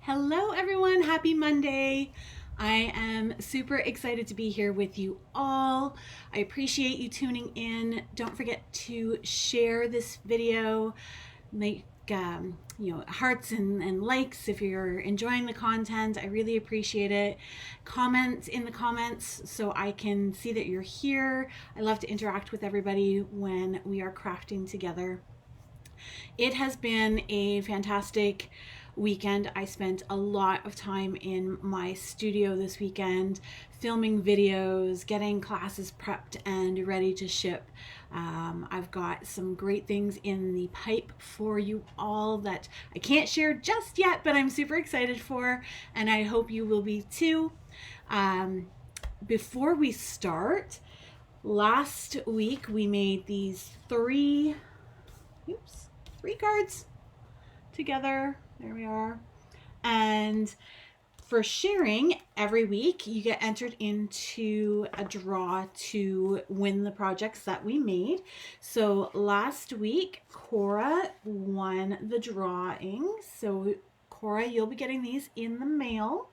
Hello everyone, happy Monday. I am super excited to be here with you all. I appreciate you tuning in. Don't forget to share this video, make hearts and likes if you're enjoying the content. I really appreciate it. Comment in the comments so I can see that you're here. I love to interact with everybody when we are crafting together. It has been a fantastic weekend. I spent a lot of time in my studio this weekend filming videos, getting classes prepped and ready to ship. I've got some great things in the pipe for you all that I can't share just yet, but I'm super excited for, and I hope you will be too. Before we start, last week we made these three cards together. There we are. And for sharing every week, you get entered into a draw to win the projects that we made. So last week, Cora won the drawing. So Cora, you'll be getting these in the mail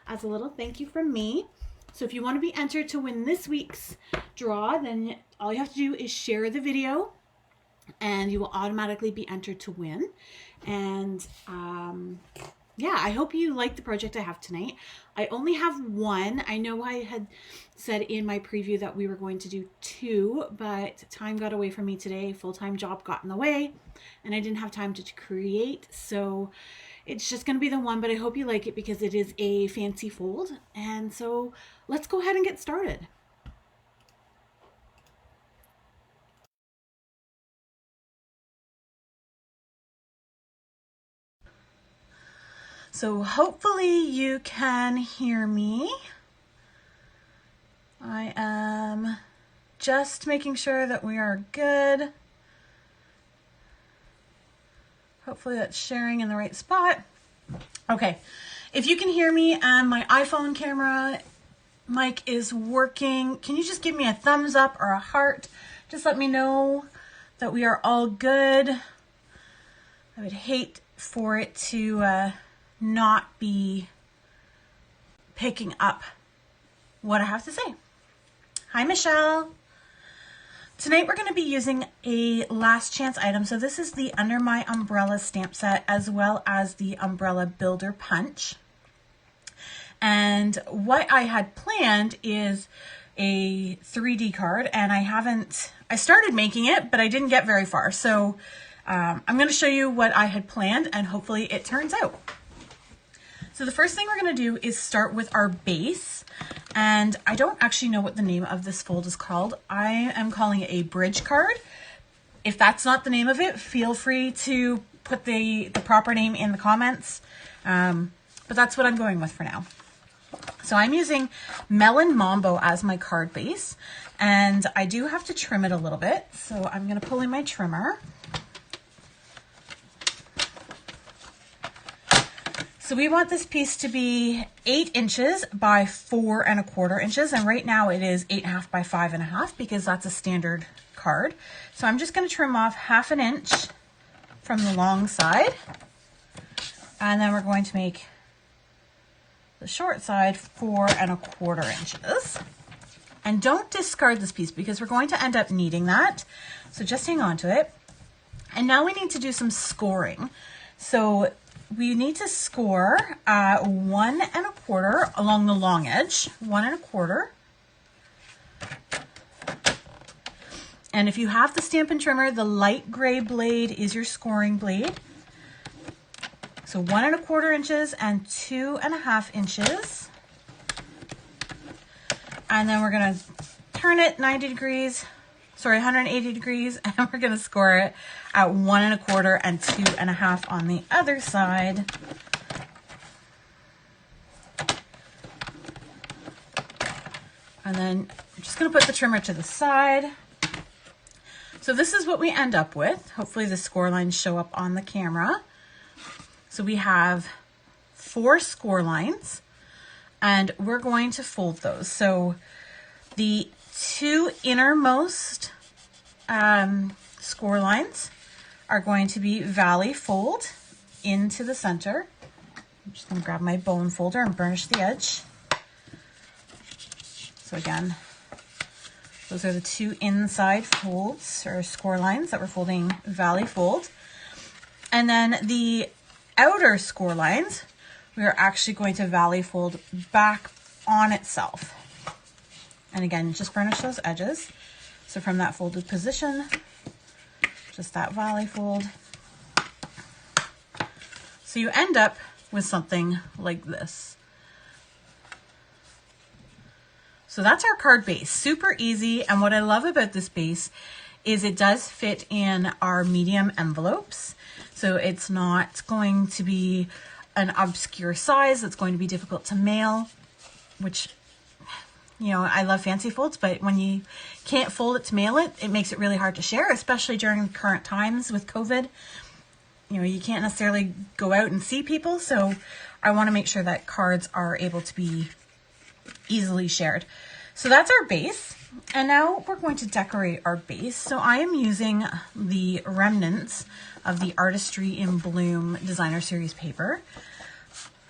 as a little thank you from me. So if you want to be entered to win this week's draw, then all you have to do is share the video and you will automatically be entered to win. And yeah, I hope you like the project I have tonight. I only have one. I know I had said in my preview that we were going to do two, but time got away from me today. Full-time job got in the way and I didn't have time to create. So it's just going to be the one, but I hope you like it because it is a fancy fold. And so let's go ahead and get started. So hopefully you can hear me. I am just making sure that we are good. Hopefully that's sharing in the right spot. Okay, if you can hear me and my iPhone camera mic is working, can you just give me a thumbs up or a heart? Just let me know that we are all good. I would hate for it to not be picking up what I have to say. Hi, Michelle. Tonight we're going to be using a last chance item. So this is the Under My Umbrella stamp set as well as the Umbrella Builder Punch. And what I had planned is a 3D card, and I started making it, but I didn't get very far. So I'm going to show you what I had planned and hopefully it turns out. So the first thing we're going to do is start with our base, and I don't actually know what the name of this fold is called. I am calling it a bridge card. If that's not the name of it, feel free to put the proper name in the comments, but that's what I'm going with for now. So I'm using Melon Mambo as my card base, and I do have to trim it a little bit, so I'm going to pull in my trimmer. So we want this piece to be 8 inches by 4 1/4 inches. And right now it is 8.5 by 5 1/2 because that's a standard card. So I'm just going to trim off 1/2 inch from the long side. And then we're going to make the short side 4 1/4 inches. And don't discard this piece because we're going to end up needing that. So just hang on to it. And now we need to do some scoring. So we need to score 1 1/4 along the long edge, 1 1/4. And if you have the Stampin' trimmer, the light gray blade is your scoring blade. So 1 1/4 inches and 2 1/2 inches. And then we're going to turn it 180 degrees, and we're going to score it at 1 1/4 and 2 1/2 on the other side. And then I'm just going to put the trimmer to the side. So this is what we end up with. Hopefully the score lines show up on the camera. So we have 4 score lines, and we're going to fold those. So the 2 innermost score lines are going to be valley fold into the center. I'm just going to grab my bone folder and burnish the edge. So again, those are the two inside folds or score lines that we're folding valley fold. And then the outer score lines, we are actually going to valley fold back on itself. And again, just burnish those edges. So from that folded position, just that valley fold. So you end up with something like this. So that's our card base, super easy. And what I love about this base is it does fit in our medium envelopes. So it's not going to be an obscure size that's going to be difficult to mail, which, you know, I love fancy folds, but when you can't fold it to mail it, it makes it really hard to share, especially during the current times with COVID. You know, you can't necessarily go out and see people. So I want to make sure that cards are able to be easily shared. So that's our base. And now we're going to decorate our base. So I am using the remnants of the Artistry in Bloom Designer Series paper.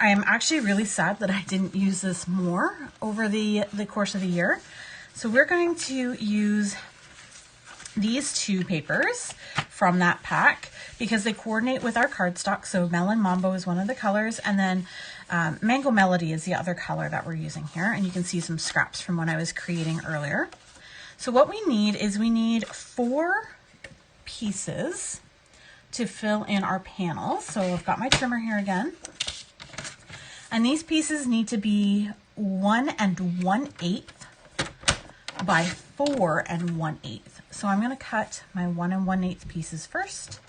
I am actually really sad that I didn't use this more over the course of the year. So we're going to use these two papers from that pack because they coordinate with our cardstock. So Melon Mambo is one of the colors, and then Mango Melody is the other color that we're using here. And you can see some scraps from what I was creating earlier. So what we need is we need 4 pieces to fill in our panels. So I've got my trimmer here again. And these pieces need to be 1 1/8 by 4 1/8. So I'm going to cut my 1 1/8 pieces first.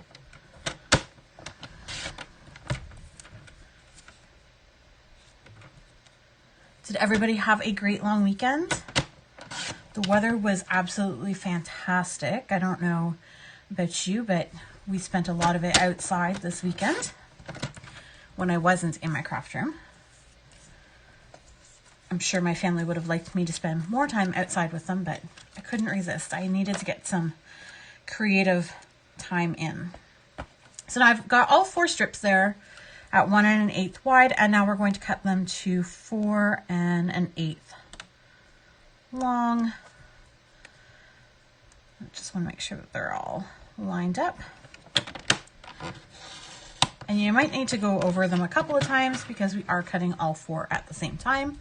Did everybody have a great long weekend? The weather was absolutely fantastic. I don't know about you, but we spent a lot of it outside this weekend when I wasn't in my craft room. I'm sure my family would have liked me to spend more time outside with them, but I couldn't resist. I needed to get some creative time in. So now I've got all 4 strips there at 1 1/8 wide, and now we're going to cut them to 4 1/8 long. I just want to make sure that they're all lined up. And you might need to go over them a couple of times because we are cutting all 4 at the same time.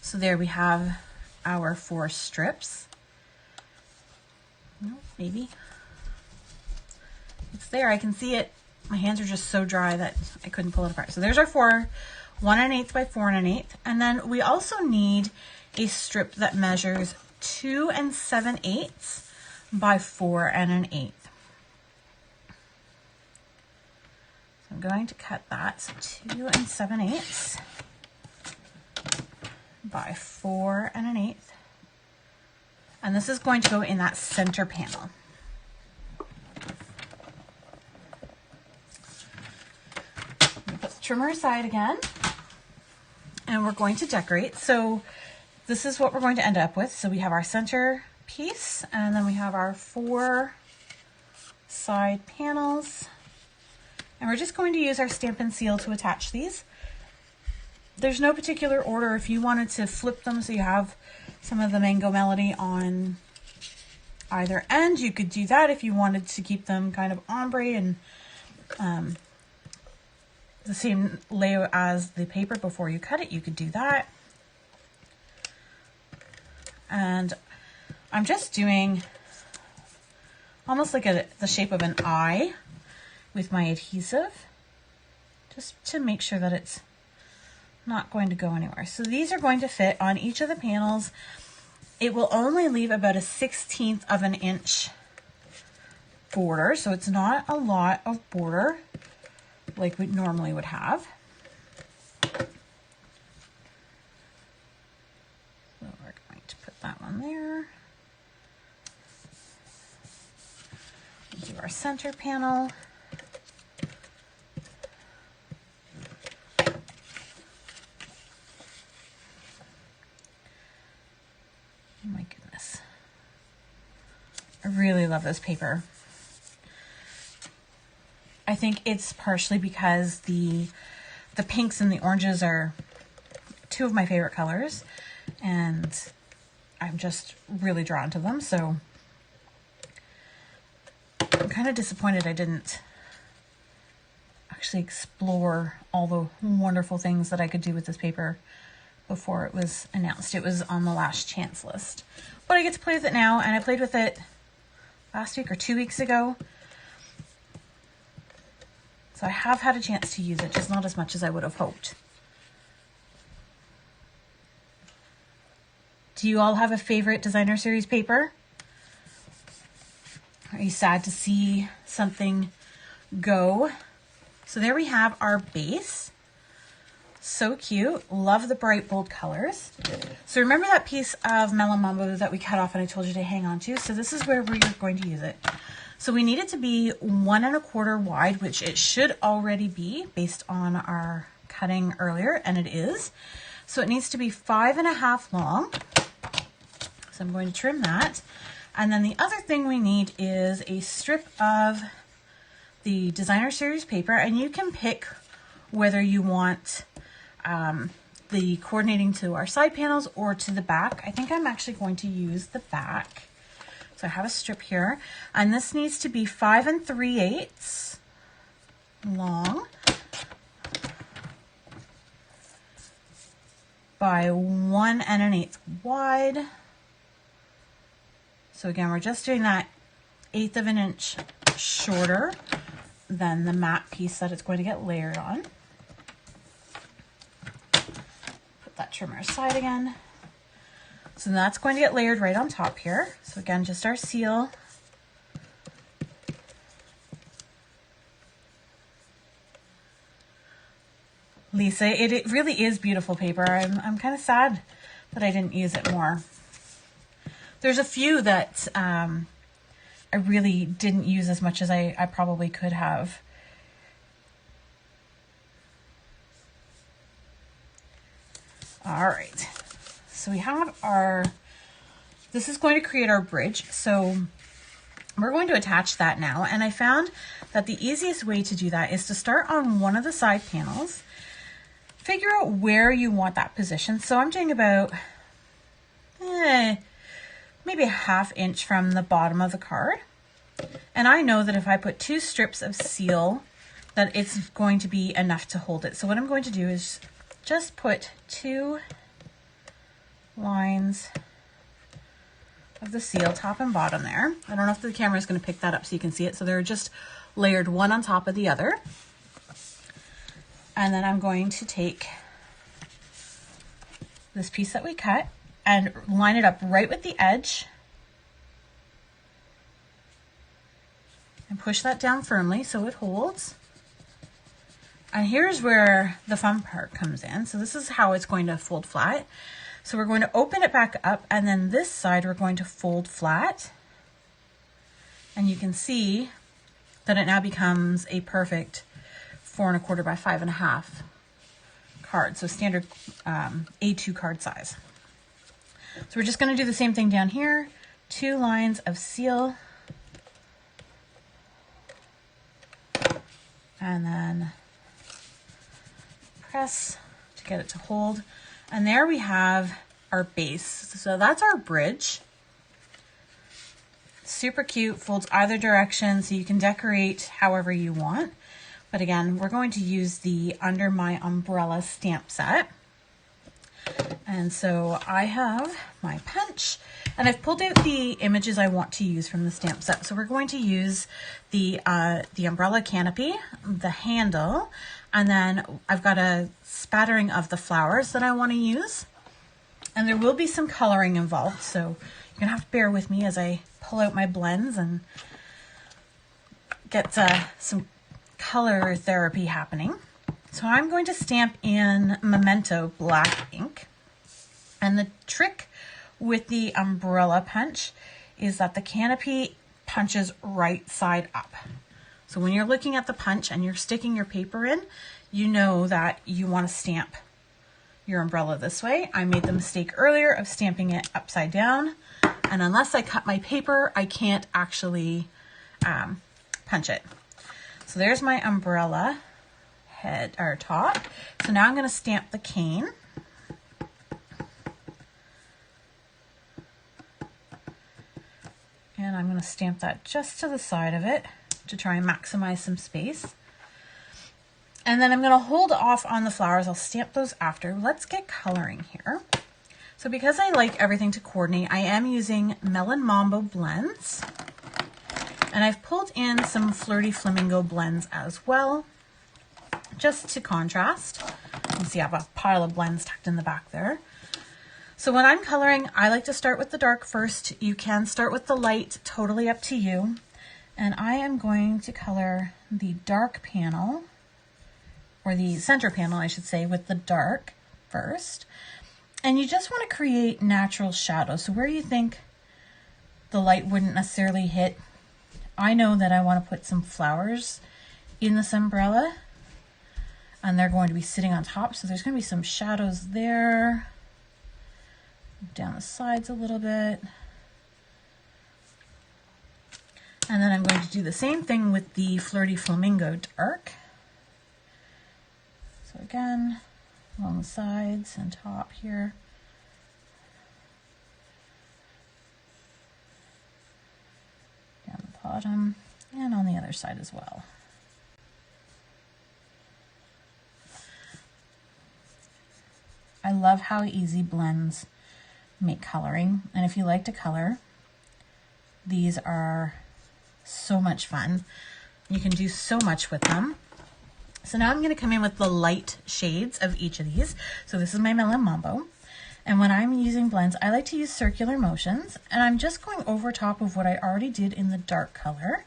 So there we have our 4 strips. No, maybe. It's there, I can see it. My hands are just so dry that I couldn't pull it apart. So there's our 4, 1 1/8 by 4 1/8. And then we also need a strip that measures 2 7/8 by 4 1/8. So I'm going to cut that. So 2 7/8 by 4 1/8. And this is going to go in that center panel. Put the trimmer aside again, and we're going to decorate. So this is what we're going to end up with. So we have our center piece, and then we have our 4 side panels, and we're just going to use our Stampin' Seal to attach these. There's no particular order. If you wanted to flip them so you have some of the Mango Melody on either end, you could do that. If you wanted to keep them kind of ombre and the same layout as the paper before you cut it, you could do that. And I'm just doing almost like the shape of an eye with my adhesive, just to make sure that it's not going to go anywhere. So these are going to fit on each of the panels. It will only leave about a 1/16 of an inch border, so it's not a lot of border like we normally would have. So we're going to put that one there. Do our center panel. Oh my goodness. I really love this paper. I think it's partially because the the pinks and the oranges are two of my favorite colors, and I'm just really drawn to them. So I'm kind of disappointed I didn't actually explore all the wonderful things that I could do with this paper before it was announced. It was on the last chance list, but I get to play with it now, and I played with it last week or 2 weeks ago. So I have had a chance to use it, just not as much as I would have hoped. Do you all have a favorite designer series paper? Are you sad to see something go? So there we have our base. So cute. Love the bright, bold colors. So remember that piece of Melon Mambo that we cut off and I told you to hang on to? So this is where we're going to use it. So we need it to be 1 1/4 wide, which it should already be based on our cutting earlier, and it is. So it needs to be 5 1/2 long. So I'm going to trim that. And then the other thing we need is a strip of the designer series paper, and you can pick whether you want the coordinating to our side panels or to the back. I think I'm actually going to use the back. So I have a strip here, and this needs to be 5 3/8 long by 1 1/8 wide. So again, we're just doing that 1/8 of an inch shorter than the matte piece that it's going to get layered on. Put that trimmer aside again. So that's going to get layered right on top here. So again, just our seal. Lisa, it really is beautiful paper. I'm kind of sad that I didn't use it more. There's a few that I really didn't use as much as I probably could have. All right, so we have this is going to create our bridge. So we're going to attach that now. And I found that the easiest way to do that is to start on one of the side panels, figure out where you want that position. So I'm doing about maybe a 1/2 inch from the bottom of the card. And I know that if I put 2 strips of seal, that it's going to be enough to hold it. So what I'm going to do is just put 2 lines of the seal, top and bottom there. I don't know if the camera is going to pick that up so you can see it. So they're just layered one on top of the other. And then I'm going to take this piece that we cut and line it up right with the edge and push that down firmly so it holds. And here's where the fun part comes in. So this is how it's going to fold flat. So we're going to open it back up, and then this side we're going to fold flat. And you can see that it now becomes a perfect 4 1/4 by 5 1/2 card. So standard A2 card size. So we're just going to do the same thing down here. 2 lines of seal. And then press to get it to hold. And there we have our base. So that's our bridge. Super cute, folds either direction, so you can decorate however you want. But again, we're going to use the Under My Umbrella stamp set. And so I have my punch, and I've pulled out the images I want to use from the stamp set. So we're going to use the umbrella canopy, the handle, and then I've got a spattering of the flowers that I want to use. And there will be some coloring involved, so you're gonna have to bear with me as I pull out my blends and get some color therapy happening. So I'm going to stamp in Memento black ink. And the trick with the umbrella punch is that the canopy punches right side up. So when you're looking at the punch and you're sticking your paper in, you know that you want to stamp your umbrella this way. I made the mistake earlier of stamping it upside down, and unless I cut my paper, I can't actually punch it. So there's my umbrella head or top. So now I'm going to stamp the cane. And I'm going to stamp that just to the side of it to try and maximize some space. And then I'm going to hold off on the flowers. I'll stamp those after. Let's get coloring here. So because I like everything to coordinate, I am using Melon Mambo blends. And I've pulled in some Flirty Flamingo blends as well, just to contrast. You can see I have a pile of blends tucked in the back there. So when I'm coloring, I like to start with the dark first. You can start with the light, totally up to you. And I am going to color the dark panel, or the center panel, I should say, with the dark first. And you just want to create natural shadows. So where you think the light wouldn't necessarily hit, I know that I want to put some flowers in this umbrella, and they're going to be sitting on top. So there's going to be some shadows there, down the sides a little bit. And then I'm going to do the same thing with the Flirty Flamingo dark. So again, along the sides and top here. Down the bottom and on the other side as well. I love how easy blends make coloring. And if you like to color, these are so much fun. You can do so much with them. So now I'm going to come in with the light shades of each of these. So this is my Melon Mambo. And when I'm using blends, I like to use circular motions. And I'm just going over top of what I already did in the dark color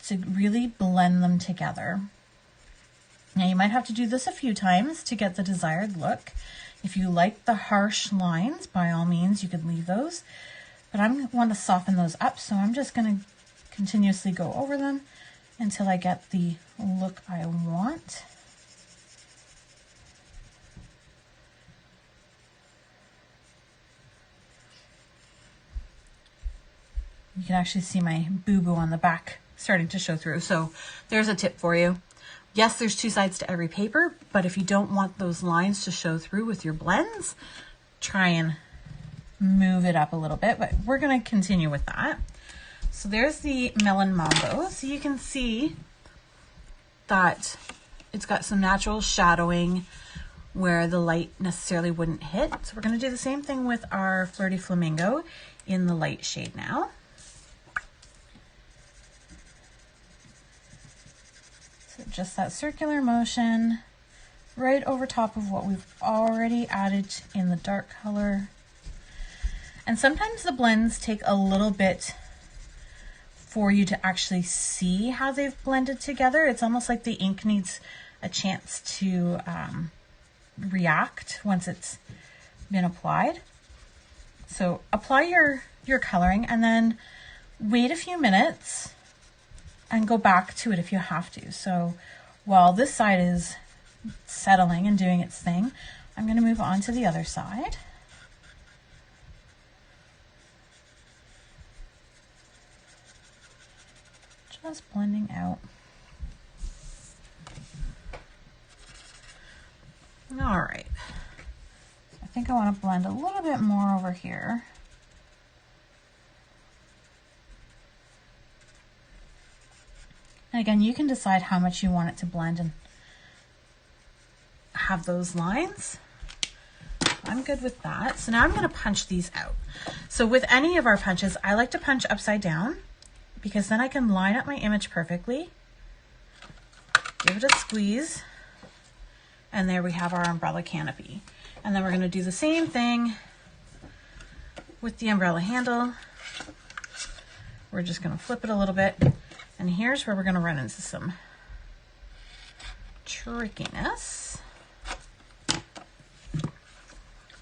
to really blend them together. Now you might have to do this a few times to get the desired look. If you like the harsh lines, by all means, you could leave those. But I want to soften those up, so I'm just going to continuously go over them until I get the look I want. You can actually see my boo-boo on the back starting to show through. So there's a tip for you. Yes, there's two sides to every paper, but if you don't want those lines to show through with your blends, try and move it up a little bit, but we're going to continue with that. So there's the Melon Mambo. So you can see that it's got some natural shadowing where the light necessarily wouldn't hit. So we're going to do the same thing with our Flirty Flamingo in the light shade now. So just that circular motion right over top of what we've already added in the dark color. And sometimes the blends take a little bit for you to actually see how they've blended together. It's almost like the ink needs a chance to react once it's been applied. So apply your coloring and then wait a few minutes and go back to it if you have to. So while this side is settling and doing its thing, I'm going to move on to the other side. Just blending out. All right. I think I want to blend a little bit more over here. And again, you can decide how much you want it to blend and have those lines. I'm good with that. So now I'm going to punch these out. So with any of our punches, I like to punch upside down because then I can line up my image perfectly. Give it a squeeze. And there we have our umbrella canopy. And then we're going to do the same thing with the umbrella handle. We're just going to flip it a little bit. And here's where we're going to run into some trickiness.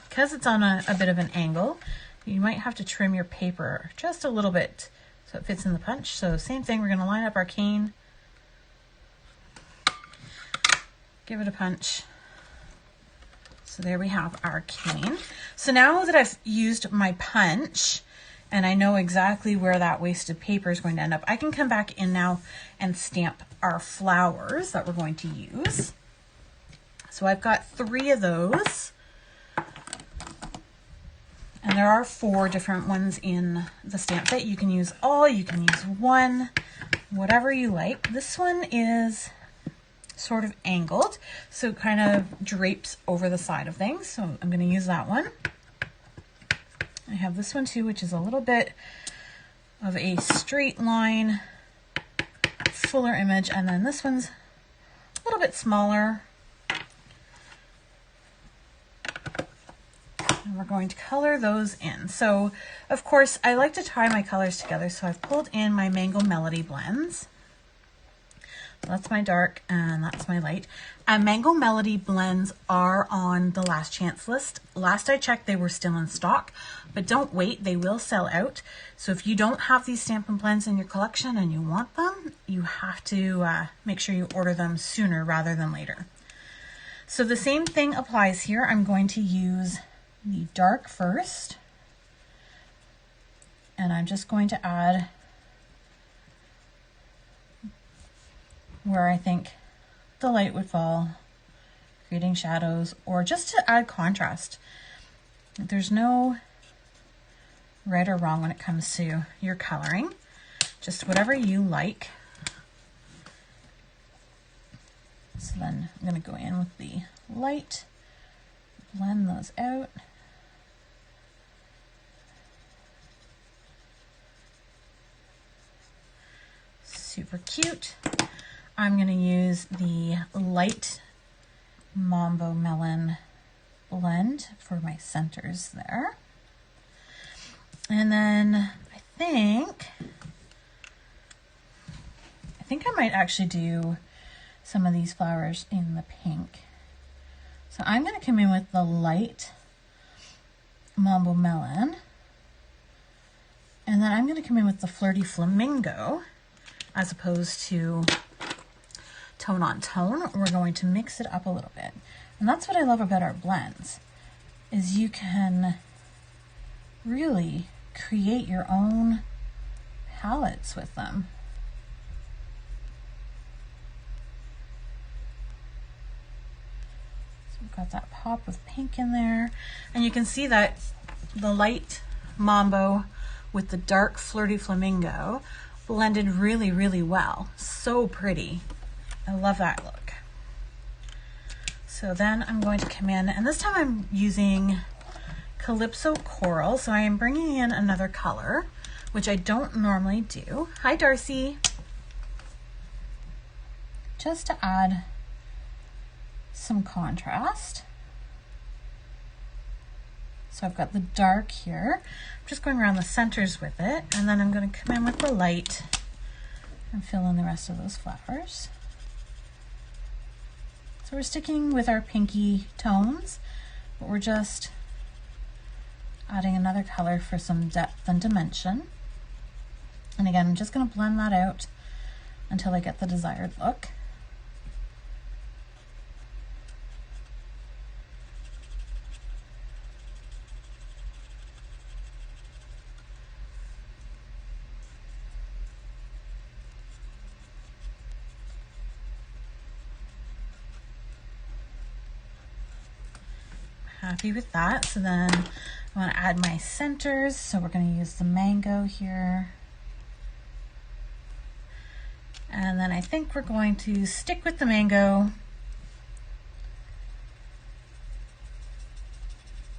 Because it's on a bit of an angle, you might have to trim your paper just a little bit so it fits in the punch. So same thing, we're going to line up our cane. Give it a punch. So there we have our cane. So now that I've used my punch, and I know exactly where that wasted paper is going to end up. I can come back in now and stamp our flowers that we're going to use. So I've got 3 of those. And there are 4 different ones in the stamp set. You can use all, you can use one, whatever you like. This one is sort of angled, so it kind of drapes over the side of things. So I'm going to use that one. I have this one too, which is a little bit of a straight line, fuller image, and then this one's a little bit smaller. And we're going to color those in. So, of course, I like to tie my colors together, so I've pulled in my Mango Melody blends. That's my dark and that's my light. And Mango Melody blends are on the last chance list. Last I checked, they were still in stock, but don't wait, they will sell out. So if you don't have these Stampin' blends in your collection and you want them, you have to make sure you order them sooner rather than later. So the same thing applies here. I'm going to use the dark first, and I'm just going to add where I think the light would fall, creating shadows, or just to add contrast. There's no right or wrong when it comes to your coloring, just whatever you like. So then I'm going to go in with the light, blend those out. Super cute. I'm going to use the light Mambo Melon blend for my centers there. And then I think I might actually do some of these flowers in the pink. So I'm going to come in with the light Mambo Melon, and then I'm going to come in with the Flirty Flamingo as opposed to tone on tone. We're going to mix it up a little bit. And that's what I love about our blends, is you can really create your own palettes with them. So we've got that pop of pink in there. And you can see that the light Mambo with the dark Flirty Flamingo blended really, really well. So pretty. I love that look. So then I'm going to come in, and this time I'm using Calypso Coral. So I am bringing in another color, which I don't normally do. Hi, Darcy. Just to add some contrast. So I've got the dark here. I'm just going around the centers with it, and then I'm going to come in with the light and fill in the rest of those flowers. So we're sticking with our pinky tones, but we're just adding another color for some depth and dimension. And again, I'm just going to blend that out until I get the desired look. Happy with that. So then I want to add my centers. So we're going to use the mango here. And then I think we're going to stick with the mango.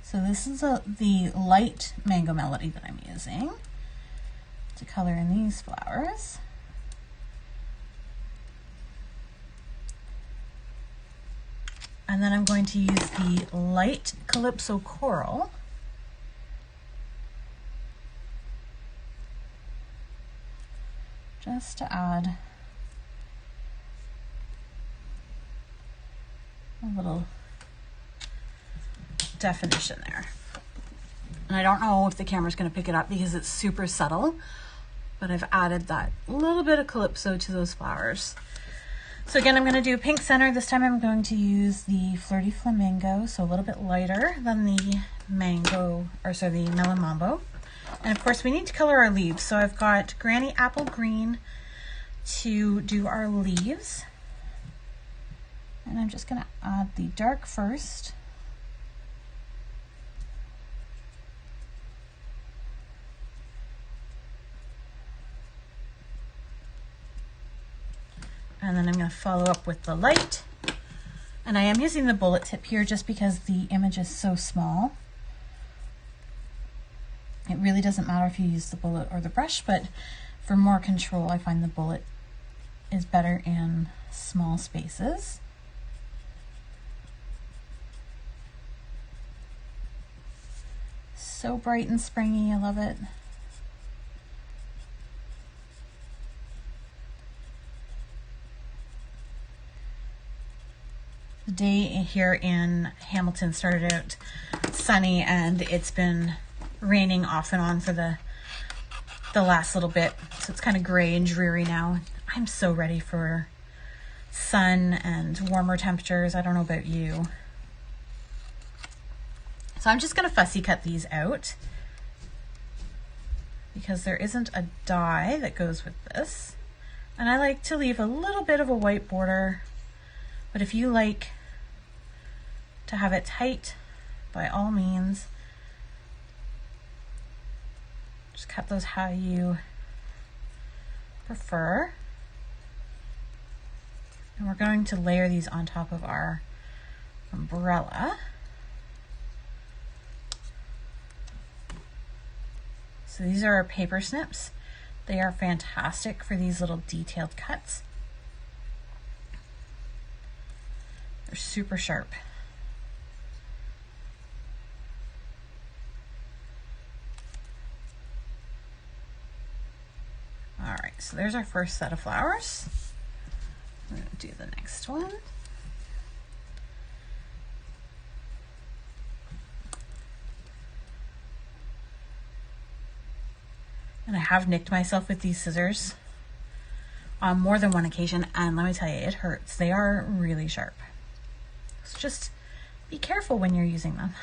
So this is the light Mango Melody that I'm using to color in these flowers. And then I'm going to use the light Calypso Coral just to add a little definition there. And I don't know if the camera's going to pick it up because it's super subtle, but I've added that little bit of Calypso to those flowers. So again, I'm going to do pink center. This time I'm going to use the Flirty Flamingo, so a little bit lighter than the mango, or sorry, the Melon Mambo. And of course we need to color our leaves. So I've got Granny Apple Green to do our leaves. And I'm just gonna add the dark first. And then I'm going to follow up with the light. And I am using the bullet tip here just because the image is so small. It really doesn't matter if you use the bullet or the brush, but for more control, I find the bullet is better in small spaces. So bright and springy, I love it. The day here in Hamilton started out sunny, and it's been raining off and on for the last little bit. So it's kind of gray and dreary now. I'm so ready for sun and warmer temperatures. I don't know about you. So I'm just going to fussy cut these out because there isn't a die that goes with this. And I like to leave a little bit of a white border, but if you like to have it tight, by all means, just cut those how you prefer. And we're going to layer these on top of our umbrella. So these are our paper snips. They are fantastic for these little detailed cuts. They're super sharp. All right, so there's our first set of flowers. We're going to do the next one. And I have nicked myself with these scissors on more than one occasion, and let me tell you, it hurts. They are really sharp. So just be careful when you're using them.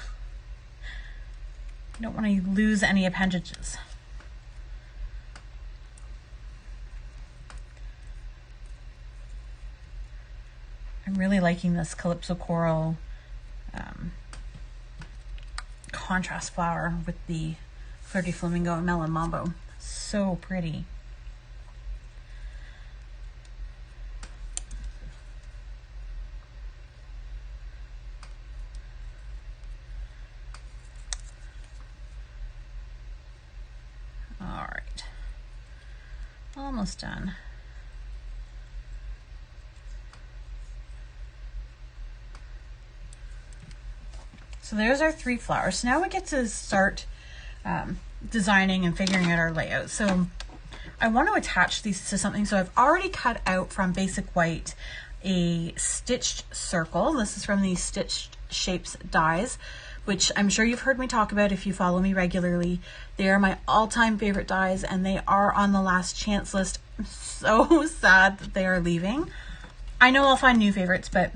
You don't want to lose any appendages. I'm really liking this Calypso Coral contrast flower with the Flirty Flamingo and Melon Mambo. So pretty. All right, almost done. So there's our 3 flowers. So now we get to start designing and figuring out our layout. So I want to attach these to something. So I've already cut out from Basic White a stitched circle. This is from the Stitched Shapes dies, which I'm sure you've heard me talk about if you follow me regularly. They are my all-time favorite dies, and they are on the last chance list. I'm so sad that they are leaving. I know I'll find new favorites, but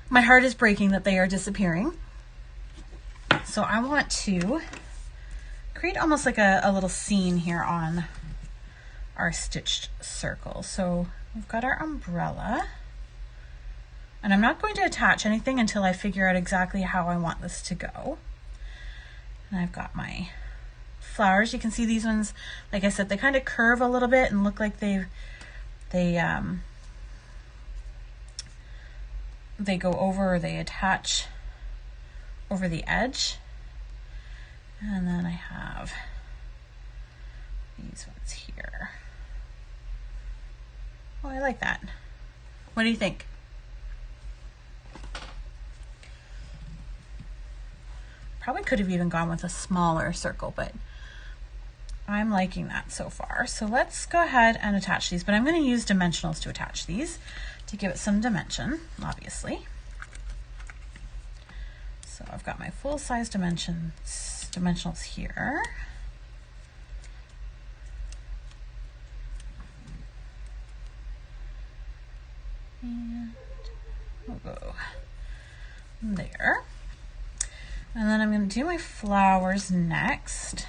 my heart is breaking that they are disappearing. So I want to create almost like a little scene here on our stitched circle. So we've got our umbrella, and I'm not going to attach anything until I figure out exactly how I want this to go. And I've got my flowers. You can see these ones, like I said, they kind of curve a little bit and look like they go over, or they attach over the edge. And then I have these ones here. Oh, I like that. What do you think? Probably could have even gone with a smaller circle, but I'm liking that so far. So let's go ahead and attach these, but I'm going to use dimensionals to attach these to give it some dimension, obviously. So I've got my full-size dimensionals here. And we'll go there. And then I'm going to do my flowers next.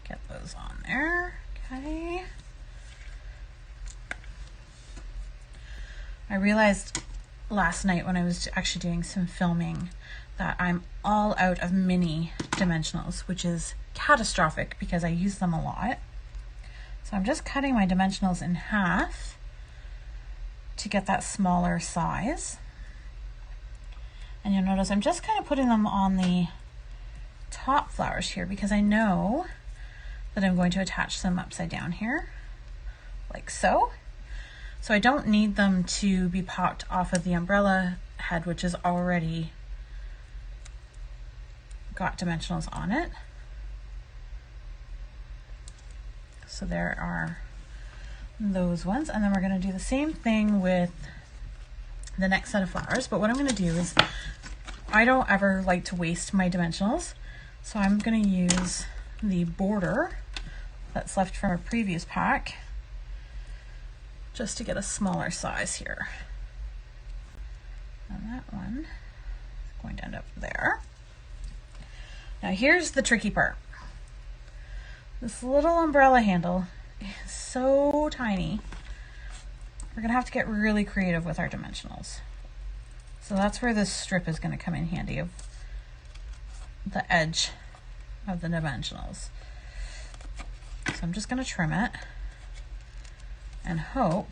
Get those on there. Okay. I realized last night when I was actually doing some filming that I'm all out of mini dimensionals, which is catastrophic because I use them a lot. So I'm just cutting my dimensionals in half to get that smaller size. And you'll notice I'm just kind of putting them on the top flowers here because I know that I'm going to attach them upside down here, like so. So I don't need them to be popped off of the umbrella head, which is already got dimensionals on it. So there are those ones. And then we're going to do the same thing with the next set of flowers. But what I'm going to do is, I don't ever like to waste my dimensionals. So I'm going to use the border that's left from a previous pack just to get a smaller size here. And that one is going to end up there. Now here's the tricky part. This little umbrella handle is so tiny. We're gonna have to get really creative with our dimensionals. So that's where this strip is gonna come in handy, of the edge of the dimensionals. So I'm just gonna trim it and hope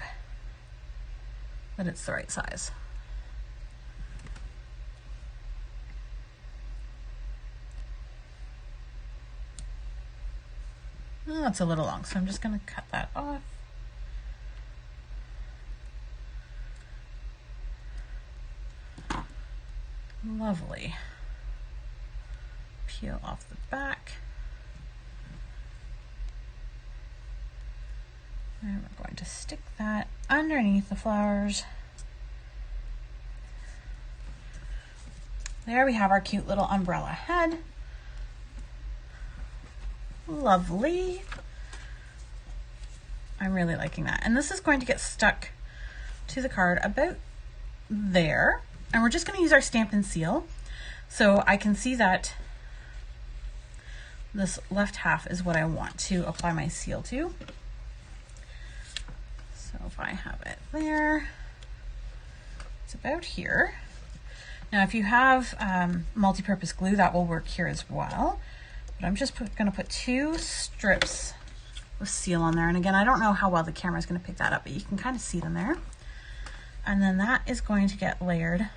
that it's the right size. Oh, that's a little long, so I'm just going to cut that off. Lovely. Peel off the back. And we're going to stick that underneath the flowers. There we have our cute little umbrella head. Lovely. I'm really liking that. And this is going to get stuck to the card about there. And we're just going to use our Stampin' seal. So I can see that this left half is what I want to apply my seal to. So if I have it there, it's about here. Now if you have multi-purpose glue, that will work here as well. But I'm just going to put 2 strips of seal on there. And again, I don't know how well the camera is going to pick that up, but you can kind of see them there. And then that is going to get layered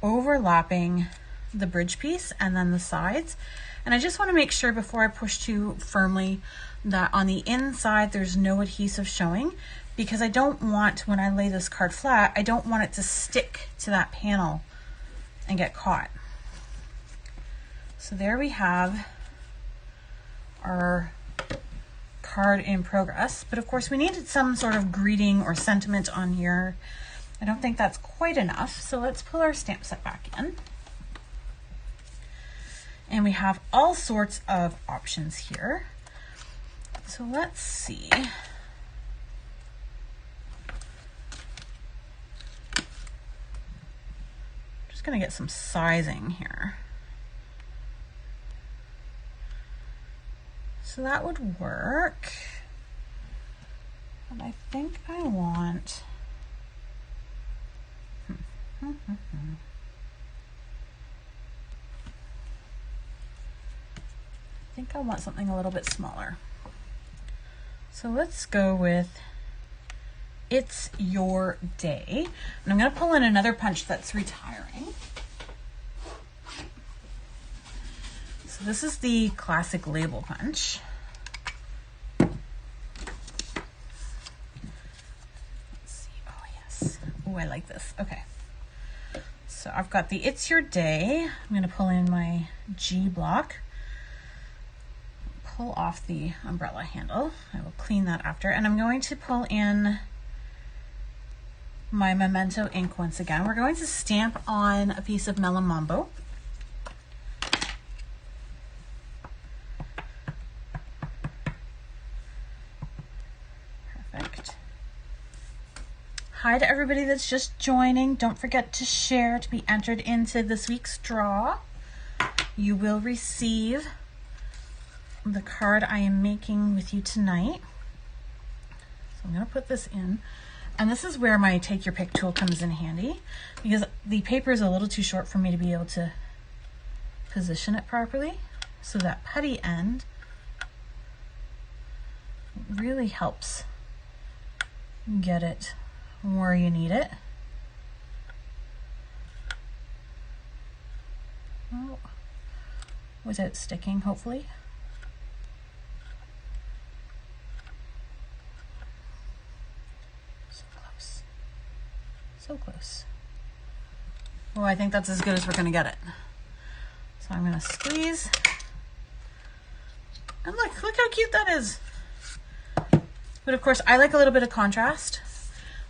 overlapping the bridge piece and then the sides. And I just want to make sure before I push too firmly that on the inside there's no adhesive showing, because I don't want, when I lay this card flat, I don't want it to stick to that panel and get caught. So there we have our card in progress. But of course we needed some sort of greeting or sentiment on here. I don't think that's quite enough. So let's pull our stamp set back in. And we have all sorts of options here. So let's see. I'm just going to get some sizing here. So that would work. And I think I want... I think I want something a little bit smaller. So let's go with It's Your Day. And I'm going to pull in another punch that's retiring. So this is the classic label punch. Let's see. Oh, yes. Oh, I like this. Okay. So I've got the It's Your Day. I'm going to pull in my G block. Pull off the umbrella handle. I will clean that after. And I'm going to pull in my Memento ink once again. We're going to stamp on a piece of Melon Mambo. Perfect. Hi to everybody that's just joining. Don't forget to share to be entered into this week's draw. You will receive the card I am making with you tonight. So I'm going to put this in. And this is where my take your pick tool comes in handy, because the paper is a little too short for me to be able to position it properly. So that putty end really helps get it where you need it. Oh, without sticking, hopefully. So close. So close. Oh, I think that's as good as we're gonna get it. So I'm gonna squeeze. And look how cute that is. But of course, I like a little bit of contrast.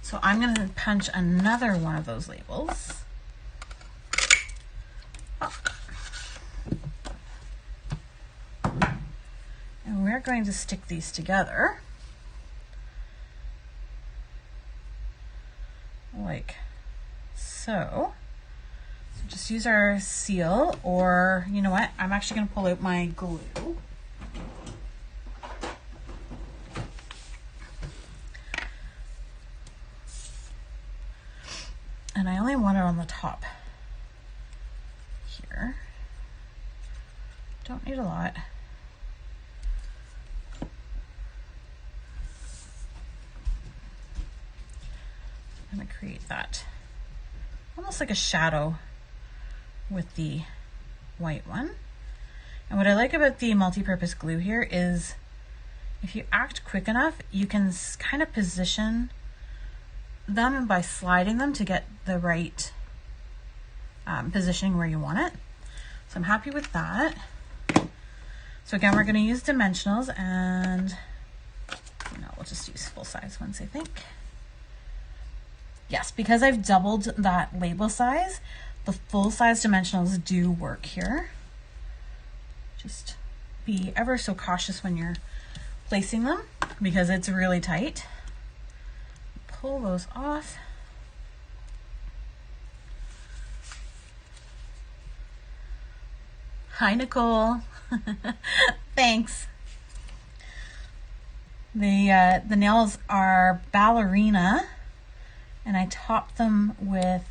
So I'm gonna punch another one of those labels. Oh. And we're going to stick these together. Like so. So just use our seal, or you know what? I'm actually gonna pull out my glue. And I only want it on the top here. Don't need a lot. I'm gonna create that almost like a shadow with the white one. And what I like about the multi-purpose glue here is if you act quick enough, you can kind of position them by sliding them to get the right positioning where you want it. So I'm happy with that. So again, we're going to use dimensionals, and no, we'll just use full size ones, I think. Yes, because I've doubled that label size, the full size dimensionals do work here. Just be ever so cautious when you're placing them because it's really tight. Pull those off. Hi, Nicole. Thanks. The nails are ballerina, and I topped them with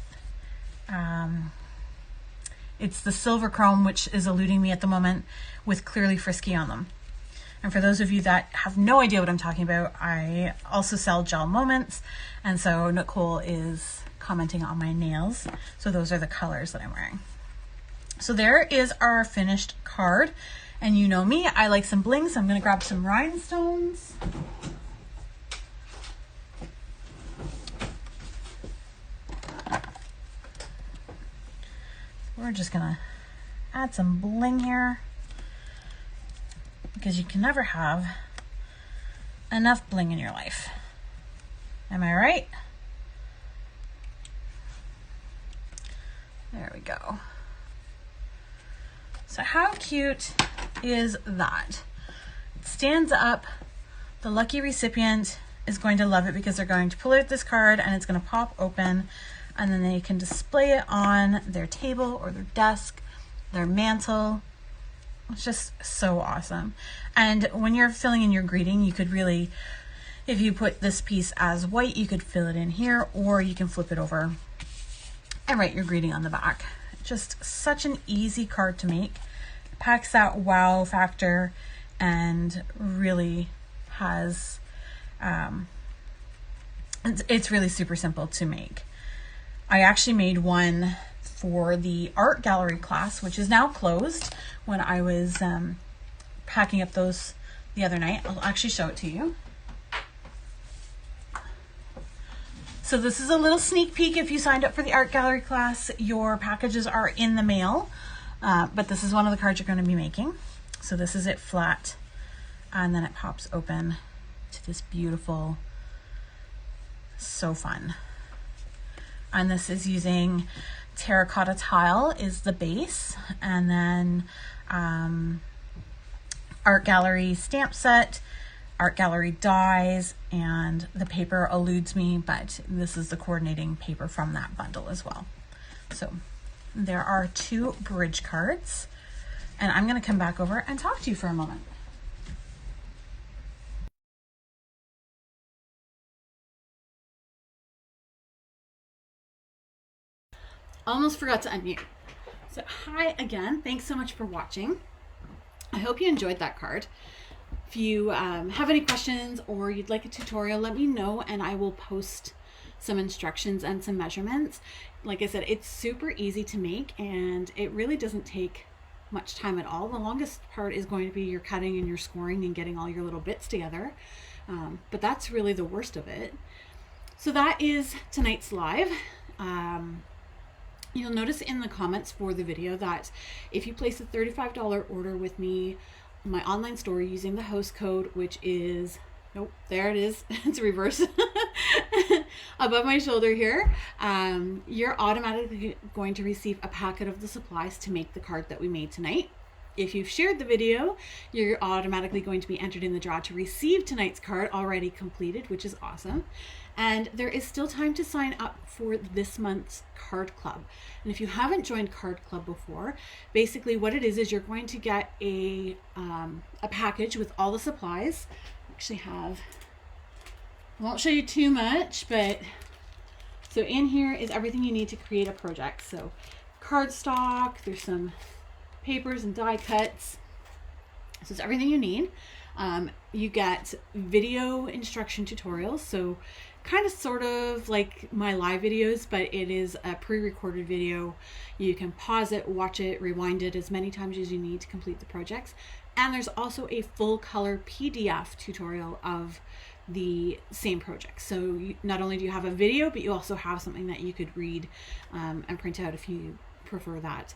it's the silver chrome, which is eluding me at the moment, with Clearly Frisky on them. And for those of you that have no idea what I'm talking about, I also sell gel moments, and so Nicole is commenting on my nails. So those are the colors that I'm wearing. So there is our finished card, and you know me, I like some bling, so I'm going to grab some rhinestones. We're just going to add some bling here, because you can never have enough bling in your life. Am I right? There we go. So how cute is that? It stands up. The lucky recipient is going to love it because they're going to pull out this card and it's going to pop open, and then they can display it on their table or their desk, their mantle. It's just so awesome. And when you're filling in your greeting, you could really, if you put this piece as white, you could fill it in here, or you can flip it over and write your greeting on the back. Just such an easy card to make. It packs that wow factor and really has, it's really super simple to make. I actually made one for the art gallery class, which is now closed, when I was packing up those the other night. I'll actually show it to you. So this is a little sneak peek. If you signed up for the art gallery class, your packages are in the mail, but this is one of the cards you're going to be making. So this is it flat, and then it pops open to this beautiful, so fun. And this is using terracotta tile is the base, and then art gallery stamp set, art gallery dies, and the paper eludes me, but this is the coordinating paper from that bundle as well. So there are 2 bridge cards, and I'm going to come back over and talk to you for a moment. Almost forgot to unmute. So hi again, thanks so much for watching. I hope you enjoyed that card. If you have any questions or you'd like a tutorial, let me know and I will post some instructions and some measurements. Like I said, it's super easy to make and it really doesn't take much time at all. The longest part is going to be your cutting and your scoring and getting all your little bits together. But that's really the worst of it. So that is tonight's live. You'll notice in the comments for the video that if you place a $35 order with me, my online store using the host code, which is, nope, there it is, it's reverse, above my shoulder here, you're automatically going to receive a packet of the supplies to make the card that we made tonight. If you've shared the video, you're automatically going to be entered in the draw to receive tonight's card already completed, which is awesome. And there is still time to sign up for this month's card club. And if you haven't joined card club before, basically what it is you're going to get a package with all the supplies. I actually have, I won't show you too much, but so in here is everything you need to create a project. So cardstock, there's some papers and die cuts. So it's everything you need. You get video instruction tutorials, so kind of sort of like my live videos, but it is a pre-recorded video. You can pause it, watch it, rewind it as many times as you need to complete the projects. And there's also a full color PDF tutorial of the same project. So not only do you have a video, but you also have something that you could read and print out if you prefer that.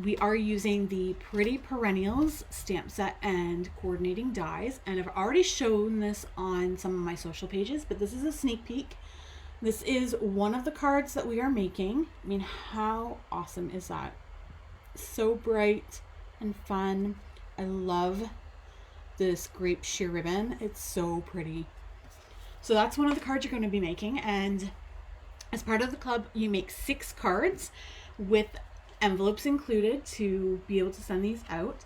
We are using the Pretty Perennials stamp set and coordinating dies, and I've already shown this on some of my social pages, but this is a sneak peek. This is one of the cards that we are making. I mean, how awesome is that? So bright and fun. I love this grape sheer ribbon. It's so pretty. So that's one of the cards you're going to be making, and as part of the club, you make 6 cards with envelopes included to be able to send these out.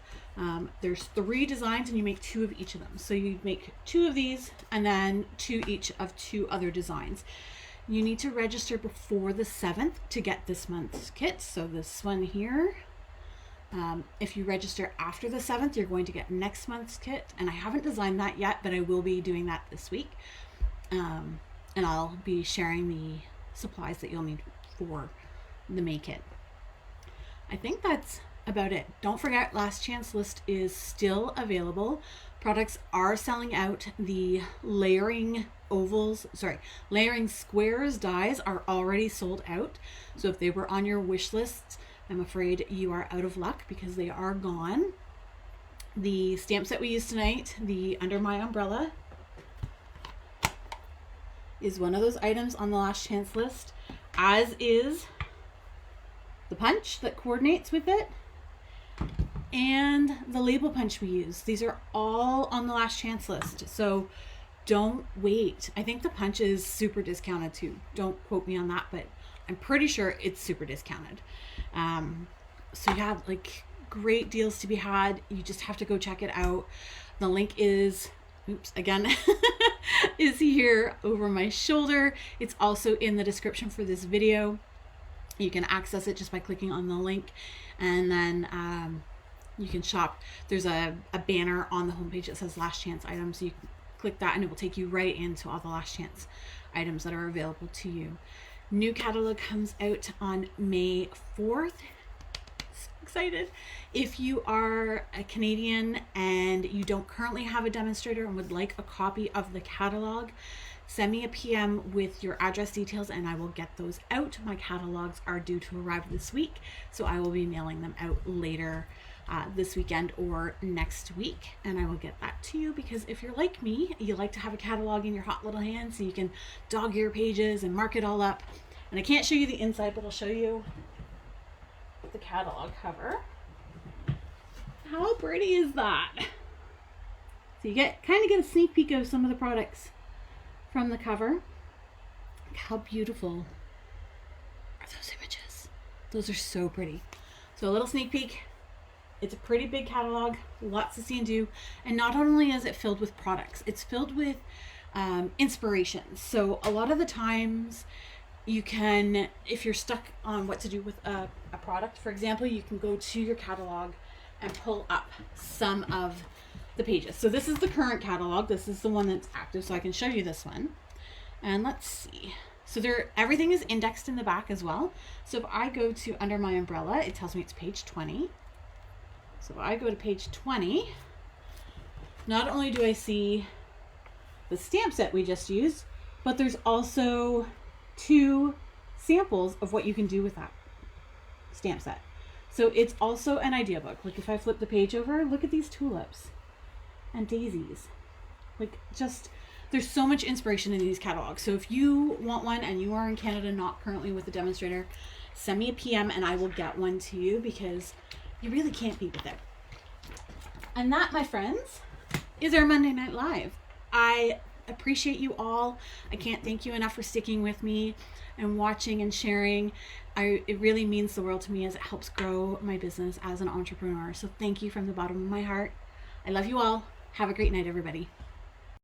There's 3 designs and you make 2 of each of them. So you make 2 of these and then 2 each of 2 other designs. You need to register before the 7th to get this month's kit. So this one here, if you register after the 7th, you're going to get next month's kit. And I haven't designed that yet, but I will be doing that this week. And I'll be sharing the supplies that you'll need for the May kit. I think that's about it. Don't forget, last chance list is still available. Products are selling out. The layering squares dies are already sold out. So if they were on your wish list, I'm afraid you are out of luck because they are gone. The stamps that we used tonight, the Under My Umbrella, is one of those items on the last chance list, as is the punch that coordinates with it and the label punch we use. These are all on the last chance list, so don't wait. I think the punch is super discounted too. Don't quote me on that, but I'm pretty sure it's super discounted. So yeah, like great deals to be had. You just have to go check it out. The link is, oops, again, is here over my shoulder. It's also in the description for this video. You can access it just by clicking on the link, and then you can shop. There's a banner on the homepage that says last chance items. So you can click that and it will take you right into all the last chance items that are available to you. New catalog comes out on May 4th. So excited. If you are a Canadian and you don't currently have a demonstrator and would like a copy of the catalog, send me a PM with your address details and I will get those out. My catalogs are due to arrive this week, so I will be mailing them out later this weekend or next week, and I will get that to you because if you're like me, you like to have a catalog in your hot little hand so you can dog your pages and mark it all up. And I can't show you the inside, but I'll show you the catalog cover. How pretty is that? So you kind of get a sneak peek of some of the products from the cover. Look how beautiful are those images. Those are so pretty. So a little sneak peek. It's a pretty big catalog, lots to see and do. And not only is it filled with products, it's filled with inspirations. So a lot of the times You can, if you're stuck on what to do with a product, for example, you can go to your catalog and pull up some of the pages. So this is the current catalog. This is the one that's active, so I can show you this one. And let's see. So everything is indexed in the back as well. So if I go to under my umbrella, it tells me it's page 20. So if I go to page 20, not only do I see the stamp set we just used, but there's also 2 samples of what you can do with that stamp set. So it's also an idea book. Like if I flip the page over, look at these tulips and daisies. Like just, there's so much inspiration in these catalogs. So if you want one and you are in Canada, not currently with the demonstrator, send me a PM and I will get one to you, because you really can't beat with it. And that, my friends, is our Monday Night Live. I appreciate you all. I can't thank you enough for sticking with me and watching and sharing. It really means the world to me, as it helps grow my business as an entrepreneur. So thank you from the bottom of my heart. I love you all. Have a great night, everybody.